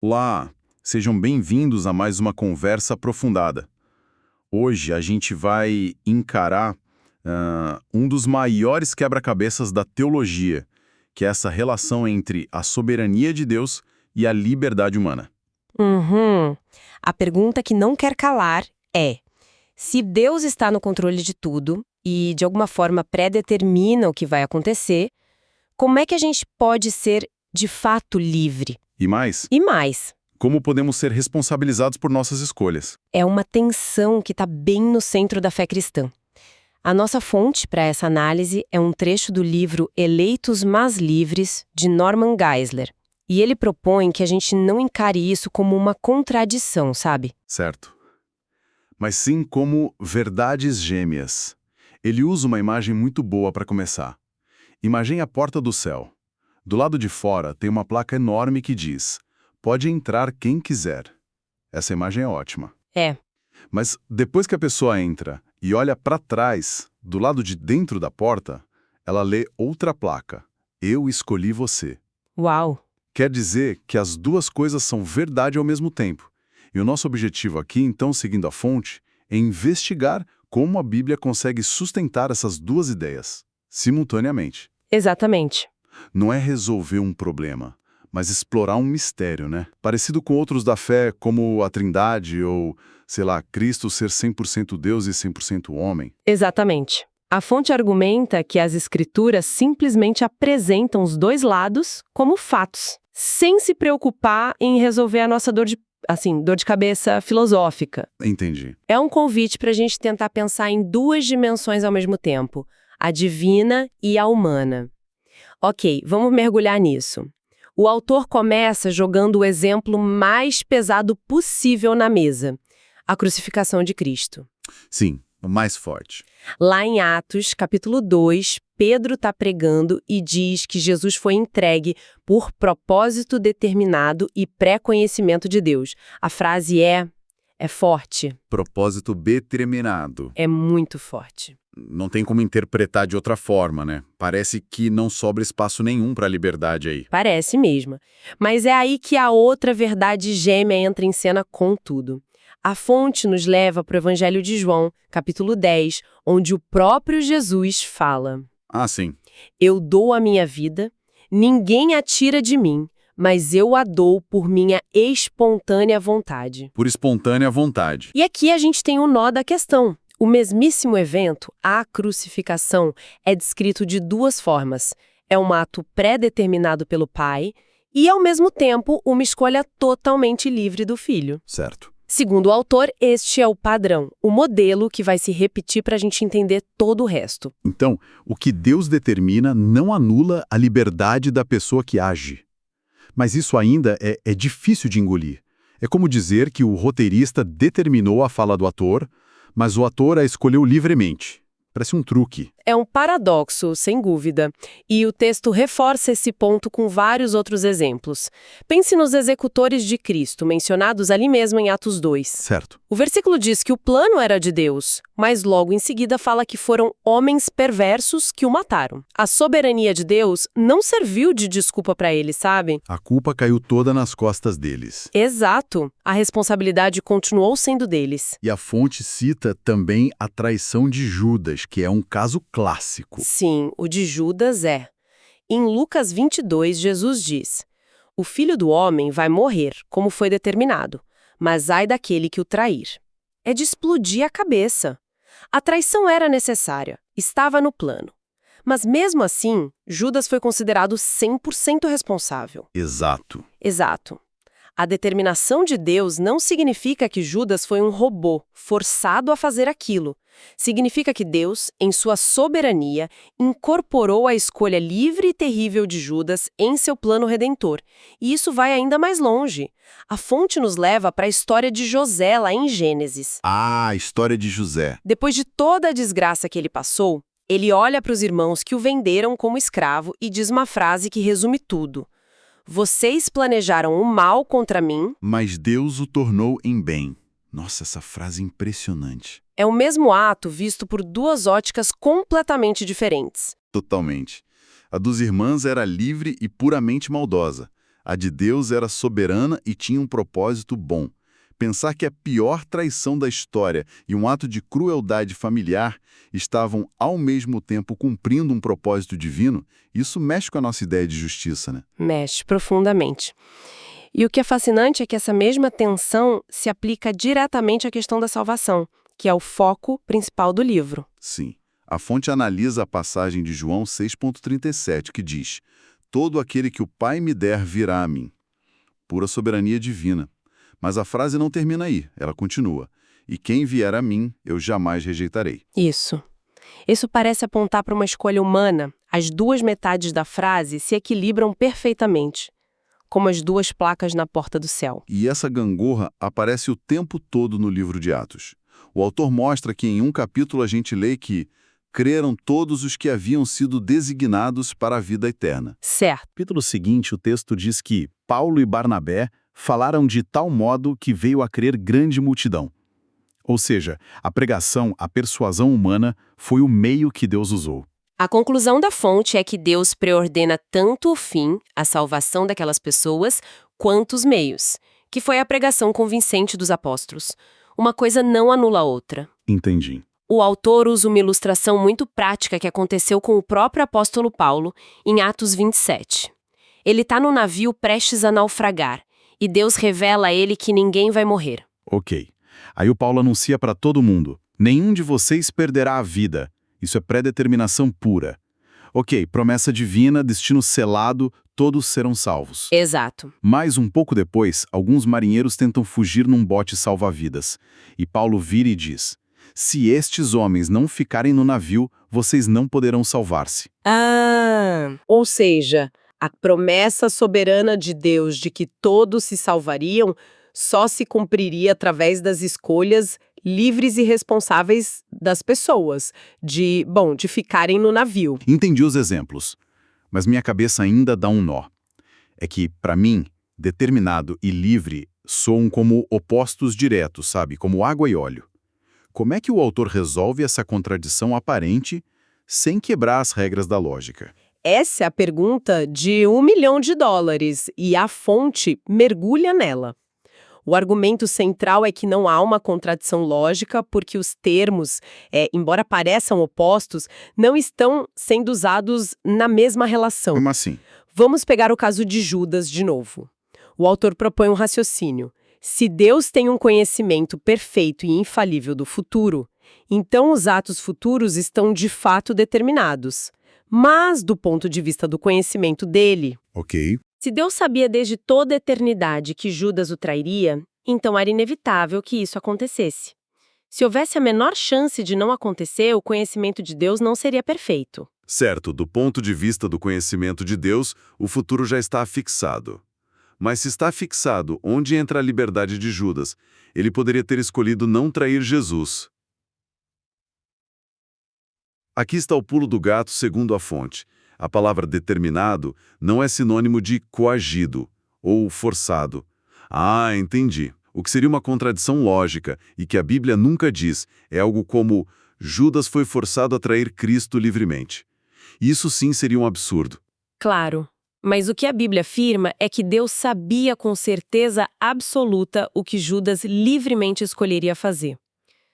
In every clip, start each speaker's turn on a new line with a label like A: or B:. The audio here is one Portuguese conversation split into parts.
A: Olá, sejam bem-vindos a mais uma conversa aprofundada. Hoje a gente vai encarar um dos maiores quebra-cabeças da teologia, que é essa relação entre a soberania de Deus e a liberdade humana.
B: Uhum. A pergunta que não quer calar é: se Deus está no controle de tudo e, de alguma forma, predetermina o que vai acontecer, como é que a gente pode ser, de fato, livre?
A: E mais,
B: E mais,
A: como podemos ser responsabilizados por nossas escolhas?
B: é uma tensão que está bem no centro da fé cristã. A nossa fonte para essa análise é um trecho do livro Eleitos Mas Livres, de Norman Geisler. E ele propõe que a gente não encare isso como uma contradição, sabe?
A: Certo. Mas sim como verdades gêmeas. Ele usa uma imagem muito boa para começar. Imagine a porta do céu. Do lado de fora tem uma placa enorme que diz: pode entrar quem quiser. Essa imagem é ótima.
B: É.
A: Mas depois que a pessoa entra e olha para trás, do lado de dentro da porta, ela lê outra placa: eu escolhi você.
B: Uau!
A: Quer dizer que as duas coisas são verdade ao mesmo tempo. E o nosso objetivo aqui, então, seguindo a fonte, é investigar como a Bíblia consegue sustentar essas duas ideias, simultaneamente.
B: Exatamente.
A: Não é resolver um problema, mas explorar um mistério, né? Parecido com outros da fé, como a Trindade ou, sei lá, Cristo ser 100% Deus e 100% homem.
B: Exatamente. A fonte argumenta que as escrituras simplesmente apresentam os dois lados como fatos, sem se preocupar em resolver a nossa dor de cabeça filosófica.
A: Entendi.
B: É um convite para a gente tentar pensar em duas dimensões ao mesmo tempo, a divina e a humana. Ok, vamos mergulhar nisso. O autor começa jogando o exemplo mais pesado possível na mesa, a crucificação de Cristo.
A: Sim, o mais forte.
B: Lá em Atos, capítulo 2, Pedro está pregando e diz que Jesus foi entregue por propósito determinado e pré-conhecimento de Deus. A frase é forte,
A: Propósito determinado.
B: é muito forte.
A: Não tem como interpretar de outra forma, né? Parece que não sobra espaço nenhum para a liberdade aí.
B: Parece mesmo. Mas é aí que a outra verdade gêmea entra em cena com tudo. A fonte nos leva para o Evangelho de João, capítulo 10, onde o próprio Jesus fala:
A: Ah, sim.
B: eu dou a minha vida, ninguém a tira de mim, mas eu a dou por minha espontânea vontade.
A: Por espontânea vontade.
B: E aqui a gente tem o nó da questão. O mesmíssimo evento, a crucificação, é descrito de duas formas. É um ato pré-determinado pelo Pai e, ao mesmo tempo, uma escolha totalmente livre do Filho.
A: Certo.
B: Segundo o autor, este é o padrão, o modelo que vai se repetir para a gente entender todo o resto.
A: Então, o que Deus determina não anula a liberdade da pessoa que age. Mas isso ainda é difícil de engolir. É como dizer que o roteirista determinou a fala do ator, mas o ator a escolheu livremente. Parece um truque.
B: É um paradoxo, sem dúvida. E o texto reforça esse ponto com vários outros exemplos. Pense nos executores de Cristo, mencionados ali mesmo em Atos 2.
A: Certo.
B: O versículo diz que o plano era de Deus, mas logo em seguida fala que foram homens perversos que o mataram. A soberania de Deus não serviu de desculpa para eles, sabe?
A: A culpa caiu toda nas costas deles.
B: Exato. A responsabilidade continuou sendo deles.
A: E a fonte cita também a traição de Judas, que é um caso clássico.
B: Sim, o de Judas é. Em Lucas 22, Jesus diz: o filho do homem vai morrer, como foi determinado, mas ai daquele que o trair. É de explodir a cabeça. A traição era necessária, estava no plano. Mas mesmo assim, Judas foi considerado 100% responsável.
A: Exato.
B: Exato. A determinação de Deus não significa que Judas foi um robô, forçado a fazer aquilo. Significa que Deus, em sua soberania, incorporou a escolha livre e terrível de Judas em seu plano redentor. E isso vai ainda mais longe. A fonte nos leva para a história de José lá em Gênesis.
A: Ah, a história de José.
B: Depois de toda a desgraça que ele passou, ele olha para os irmãos que o venderam como escravo e diz uma frase que resume tudo. Vocês planejaram o mal contra mim,
A: mas Deus o tornou em bem. Nossa, essa frase é impressionante.
B: É o mesmo ato visto por duas óticas completamente diferentes.
A: Totalmente. A dos irmãos era livre e puramente maldosa. A de Deus era soberana e tinha um propósito bom. Pensar que a pior traição da história e um ato de crueldade familiar estavam ao mesmo tempo cumprindo um propósito divino, isso mexe com a nossa ideia de justiça, né?
B: Mexe profundamente. E o que é fascinante é que essa mesma tensão se aplica diretamente à questão da salvação, que é o foco principal do livro.
A: Sim. A fonte analisa a passagem de João 6,37, que diz: "Todo aquele que o Pai me der virá a mim." Pura soberania divina. Mas a frase não termina aí, ela continua: "E quem vier a mim, eu jamais rejeitarei."
B: Isso. Isso parece apontar para uma escolha humana. As duas metades da frase se equilibram perfeitamente, como as duas placas na porta do céu.
A: E essa gangorra aparece o tempo todo no livro de Atos. O autor mostra que em um capítulo a gente lê que creram todos os que haviam sido designados para a vida eterna.
B: Certo.
C: No capítulo seguinte, o texto diz que Paulo e Barnabé falaram de tal modo que veio a crer grande multidão. Ou seja, a pregação, a persuasão humana, foi o meio que Deus usou.
B: A conclusão da fonte é que Deus preordena tanto o fim, a salvação daquelas pessoas, quanto os meios, que foi a pregação convincente dos apóstolos. Uma coisa não anula a outra.
C: Entendi.
B: O autor usa uma ilustração muito prática que aconteceu com o próprio apóstolo Paulo em Atos 27. Ele está no navio prestes a naufragar, e Deus revela a ele que ninguém vai morrer.
C: Ok. Aí o Paulo anuncia para todo mundo: nenhum de vocês perderá a vida. Isso é predeterminação pura. Ok, promessa divina, destino selado, todos serão salvos.
B: Exato.
C: Mas um pouco depois, alguns marinheiros tentam fugir num bote salva-vidas. E Paulo vira e diz: se estes homens não ficarem no navio, vocês não poderão salvar-se.
B: Ou seja, a promessa soberana de Deus de que todos se salvariam só se cumpriria através das escolhas livres e responsáveis das pessoas, de ficarem no navio.
C: Entendi os exemplos, mas minha cabeça ainda dá um nó. É que, para mim, determinado e livre soam como opostos diretos, sabe? Como água e óleo. Como é que o autor resolve essa contradição aparente sem quebrar as regras da lógica?
B: Essa é a pergunta de $1 milhão e a fonte mergulha nela. O argumento central é que não há uma contradição lógica porque os termos, embora pareçam opostos, não estão sendo usados na mesma relação.
A: Como assim?
B: Vamos pegar o caso de Judas de novo. O autor propõe um raciocínio. Se Deus tem um conhecimento perfeito e infalível do futuro, então os atos futuros estão de fato determinados. Mas, do ponto de vista do conhecimento dele,
A: Ok.
B: se Deus sabia desde toda a eternidade que Judas o trairia, então era inevitável que isso acontecesse. Se houvesse a menor chance de não acontecer, o conhecimento de Deus não seria perfeito.
A: Certo, do ponto de vista do conhecimento de Deus, o futuro já está fixado. Mas se está fixado, onde entra a liberdade de Judas? Ele poderia ter escolhido não trair Jesus. Aqui está o pulo do gato segundo a fonte. A palavra determinado não é sinônimo de coagido ou forçado. Ah, entendi. O que seria uma contradição lógica e que a Bíblia nunca diz é algo como Judas foi forçado a trair Cristo livremente. Isso sim seria um absurdo.
B: Claro, mas o que a Bíblia afirma é que Deus sabia com certeza absoluta o que Judas livremente escolheria fazer.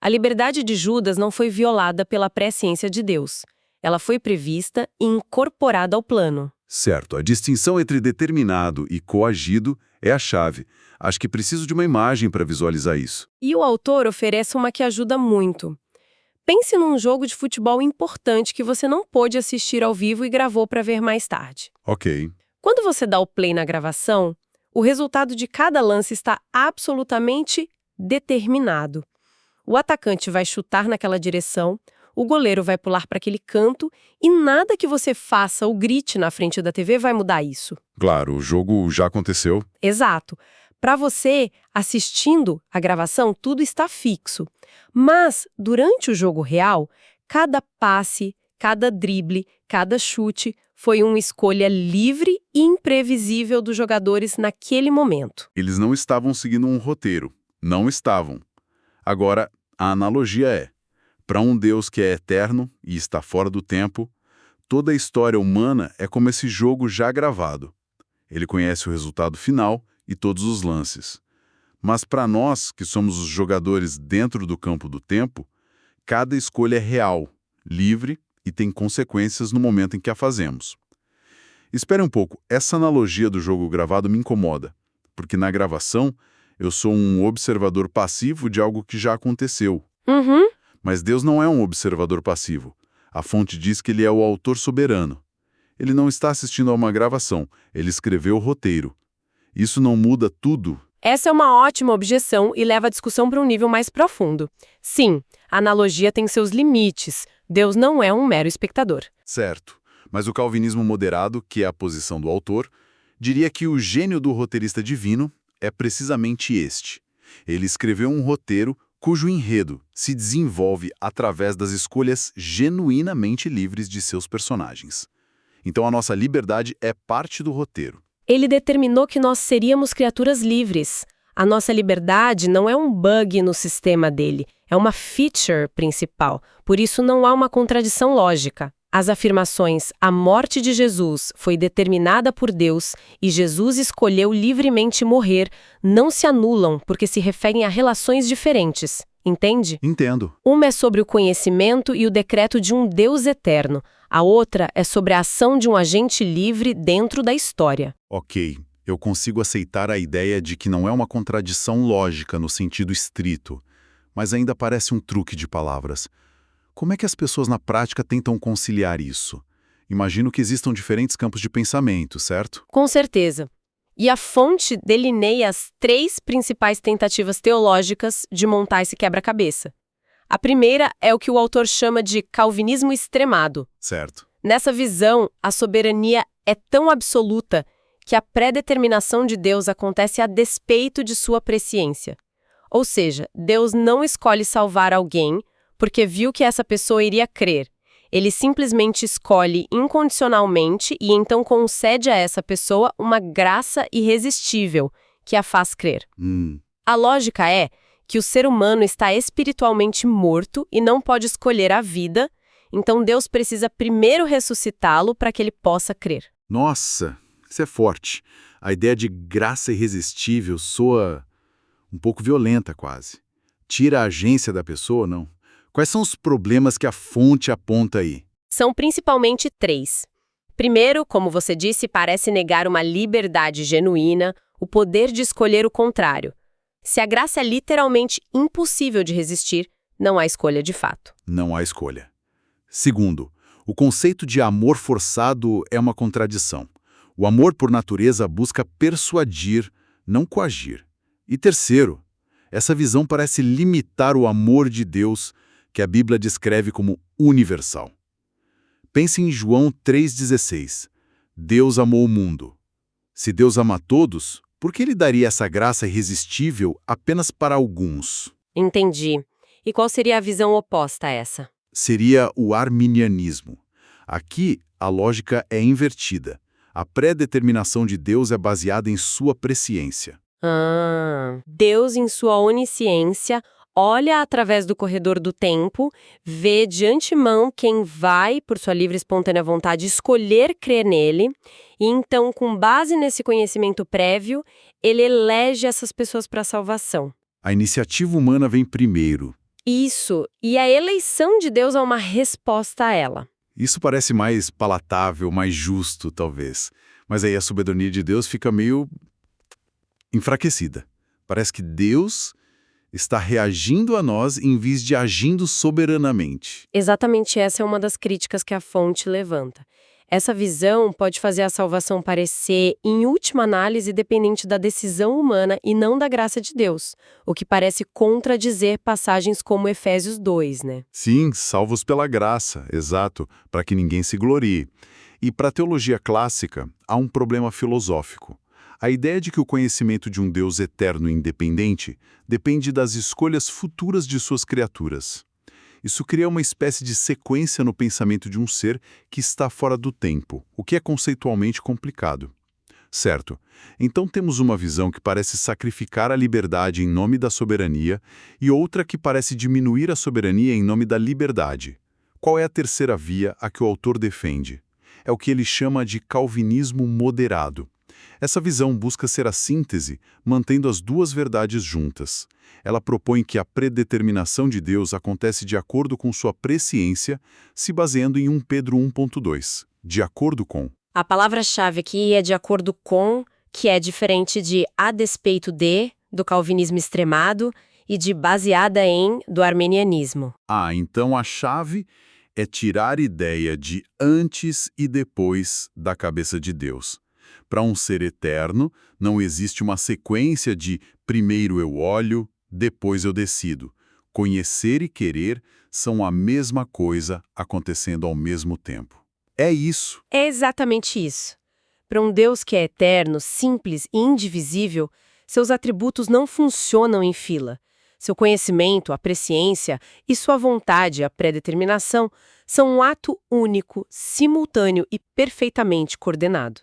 B: A liberdade de Judas não foi violada pela presciência de Deus. Ela foi prevista e incorporada ao plano.
A: Certo, a distinção entre determinado e coagido é a chave. Acho que preciso de uma imagem para visualizar isso.
B: E o autor oferece uma que ajuda muito. Pense num jogo de futebol importante que você não pôde assistir ao vivo e gravou para ver mais tarde.
A: Ok.
B: Quando você dá o play na gravação, o resultado de cada lance está absolutamente determinado. O atacante vai chutar naquela direção, o goleiro vai pular para aquele canto e nada que você faça ou grite na frente da TV vai mudar isso.
A: Claro, o jogo já aconteceu.
B: Exato. Para você, assistindo a gravação, tudo está fixo. Mas, durante o jogo real, cada passe, cada drible, cada chute foi uma escolha livre e imprevisível dos jogadores naquele momento.
A: Eles não estavam seguindo um roteiro. Não estavam. Agora, a analogia é: para um Deus que é eterno e está fora do tempo, toda a história humana é como esse jogo já gravado. Ele conhece o resultado final e todos os lances. Mas para nós, que somos os jogadores dentro do campo do tempo, cada escolha é real, livre e tem consequências no momento em que a fazemos. Espere um pouco, essa analogia do jogo gravado me incomoda, porque na gravação eu sou um observador passivo de algo que já aconteceu.
B: Uhum.
A: Mas Deus não é um observador passivo. A fonte diz que ele é o autor soberano. Ele não está assistindo a uma gravação, ele escreveu o roteiro. Isso não muda tudo?
B: Essa é uma ótima objeção e leva a discussão para um nível mais profundo. Sim, a analogia tem seus limites. Deus não é um mero espectador.
A: Certo. Mas o calvinismo moderado, que é a posição do autor, diria que o gênio do roteirista divino é precisamente este. Ele escreveu um roteiro cujo enredo se desenvolve através das escolhas genuinamente livres de seus personagens. Então a nossa liberdade é parte do roteiro.
B: Ele determinou que nós seríamos criaturas livres. A nossa liberdade não é um bug no sistema dele, é uma feature principal. Por isso não há uma contradição lógica. As afirmações "a morte de Jesus foi determinada por Deus e Jesus escolheu livremente morrer" não se anulam porque se referem a relações diferentes. Entende?
A: Entendo.
B: Uma é sobre o conhecimento e o decreto de um Deus eterno. A outra é sobre a ação de um agente livre dentro da história.
A: Ok, eu consigo aceitar a ideia de que não é uma contradição lógica no sentido estrito, mas ainda parece um truque de palavras. Como é que as pessoas na prática tentam conciliar isso? Imagino que existam diferentes campos de pensamento, certo?
B: Com certeza. E a fonte delineia as 3 principais tentativas teológicas de montar esse quebra-cabeça. A primeira é o que o autor chama de calvinismo extremado.
A: Certo.
B: Nessa visão, a soberania é tão absoluta que a predeterminação de Deus acontece a despeito de sua presciência. Ou seja, Deus não escolhe salvar alguém porque viu que essa pessoa iria crer. Ele simplesmente escolhe incondicionalmente e então concede a essa pessoa uma graça irresistível que a faz crer. A lógica é que o ser humano está espiritualmente morto e não pode escolher a vida, então Deus precisa primeiro ressuscitá-lo para que ele possa crer.
A: Nossa, isso é forte. A ideia de graça irresistível soa um pouco violenta quase. Tira a agência da pessoa, não? Quais são os problemas que a fonte aponta aí?
B: São principalmente 3. Primeiro, como você disse, parece negar uma liberdade genuína, o poder de escolher o contrário. Se a graça é literalmente impossível de resistir, não há escolha de fato.
A: Não há escolha. Segundo, o conceito de amor forçado é uma contradição. O amor, por natureza, busca persuadir, não coagir. E terceiro, essa visão parece limitar o amor de Deus, que a Bíblia descreve como universal. Pense em João 3,16. Deus amou o mundo. Se Deus ama a todos, por que ele daria essa graça irresistível apenas para alguns?
B: Entendi. E qual seria a visão oposta a essa?
A: Seria o arminianismo. Aqui, a lógica é invertida. A predeterminação de Deus é baseada em sua presciência.
B: Deus, em sua onisciência, olha através do corredor do tempo, vê de antemão quem vai, por sua livre e espontânea vontade, escolher crer nele, e então, com base nesse conhecimento prévio, ele elege essas pessoas para a salvação.
A: A iniciativa humana vem primeiro.
B: Isso, e a eleição de Deus é uma resposta a ela.
A: Isso parece mais palatável, mais justo, talvez. Mas aí a soberania de Deus fica meio enfraquecida. Parece que Deus está reagindo a nós em vez de agindo soberanamente.
B: Exatamente essa é uma das críticas que a fonte levanta. Essa visão pode fazer a salvação parecer, em última análise, dependente da decisão humana e não da graça de Deus, o que parece contradizer passagens como Efésios 2, né?
A: Sim, salvos pela graça, exato, para que ninguém se glorie. E para a teologia clássica, há um problema filosófico. A ideia de que o conhecimento de um Deus eterno e independente depende das escolhas futuras de suas criaturas. Isso cria uma espécie de sequência no pensamento de um ser que está fora do tempo, o que é conceitualmente complicado. Certo, então temos uma visão que parece sacrificar a liberdade em nome da soberania e outra que parece diminuir a soberania em nome da liberdade. Qual é a terceira via a que o autor defende? É o que ele chama de calvinismo moderado.
C: Essa visão busca ser a síntese, mantendo as duas verdades juntas. Ela propõe que a predeterminação de Deus acontece de acordo com sua presciência, se baseando em 1 Pedro 1.2, de acordo com.
B: A palavra-chave aqui é de acordo com, que é diferente de a despeito de, do calvinismo extremado, e de baseada em, do arminianismo.
C: Então a chave é tirar a ideia de antes e depois da cabeça de Deus. Para um ser eterno, não existe uma sequência de primeiro eu olho, depois eu decido. Conhecer e querer são a mesma coisa acontecendo ao mesmo tempo. É isso.
B: É exatamente isso. Para um Deus que é eterno, simples e indivisível, seus atributos não funcionam em fila. Seu conhecimento, a presciência e sua vontade, a predeterminação, são um ato único, simultâneo e perfeitamente coordenado.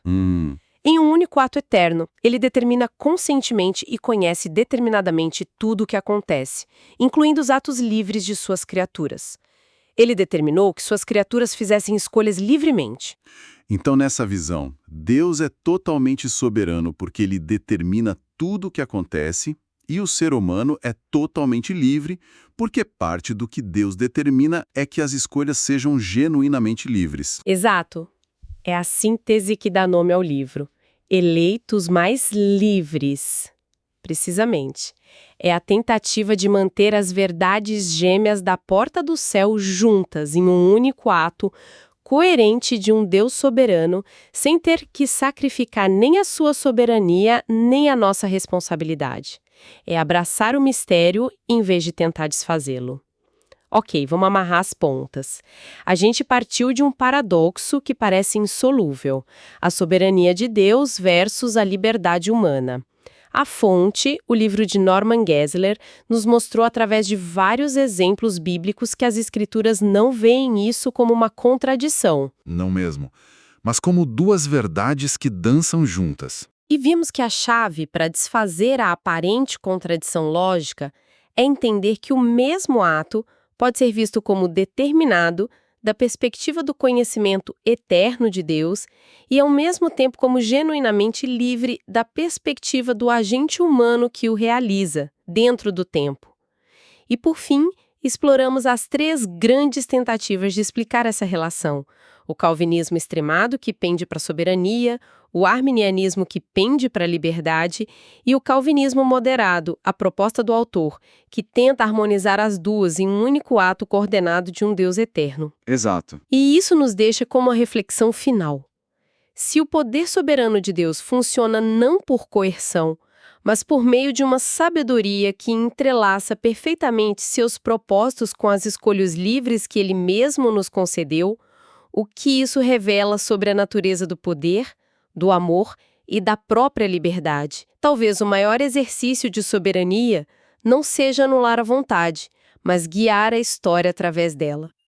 B: Em um único ato eterno, ele determina conscientemente e conhece determinadamente tudo o que acontece, incluindo os atos livres de suas criaturas. Ele determinou que suas criaturas fizessem escolhas livremente.
C: Então, nessa visão, Deus é totalmente soberano porque ele determina tudo o que acontece, e o ser humano é totalmente livre porque parte do que Deus determina é que as escolhas sejam genuinamente livres.
B: Exato. É a síntese que dá nome ao livro. Eleitos mais livres. Precisamente. É a tentativa de manter as verdades gêmeas da porta do céu juntas em um único ato coerente de um Deus soberano, sem ter que sacrificar nem a sua soberania, nem a nossa responsabilidade. É abraçar o mistério em vez de tentar desfazê-lo. Ok, vamos amarrar as pontas. A gente partiu de um paradoxo que parece insolúvel: a soberania de Deus versus a liberdade humana. A fonte, o livro de Norman Geisler, nos mostrou através de vários exemplos bíblicos que as escrituras não veem isso como uma contradição.
C: Não mesmo, mas como duas verdades que dançam juntas.
B: E vimos que a chave para desfazer a aparente contradição lógica é entender que o mesmo ato pode ser visto como determinado da perspectiva do conhecimento eterno de Deus e, ao mesmo tempo, como genuinamente livre da perspectiva do agente humano que o realiza, dentro do tempo. E, por fim, exploramos as 3 grandes tentativas de explicar essa relação: o calvinismo extremado, que pende para a soberania, o arminianismo, que pende para a liberdade, e o calvinismo moderado, a proposta do autor, que tenta harmonizar as duas em um único ato coordenado de um Deus eterno.
C: Exato.
B: E isso nos deixa com uma reflexão final. Se o poder soberano de Deus funciona não por coerção, mas por meio de uma sabedoria que entrelaça perfeitamente seus propósitos com as escolhas livres que ele mesmo nos concedeu, o que isso revela sobre a natureza do poder, do amor e da própria liberdade? Talvez o maior exercício de soberania não seja anular a vontade, mas guiar a história através dela.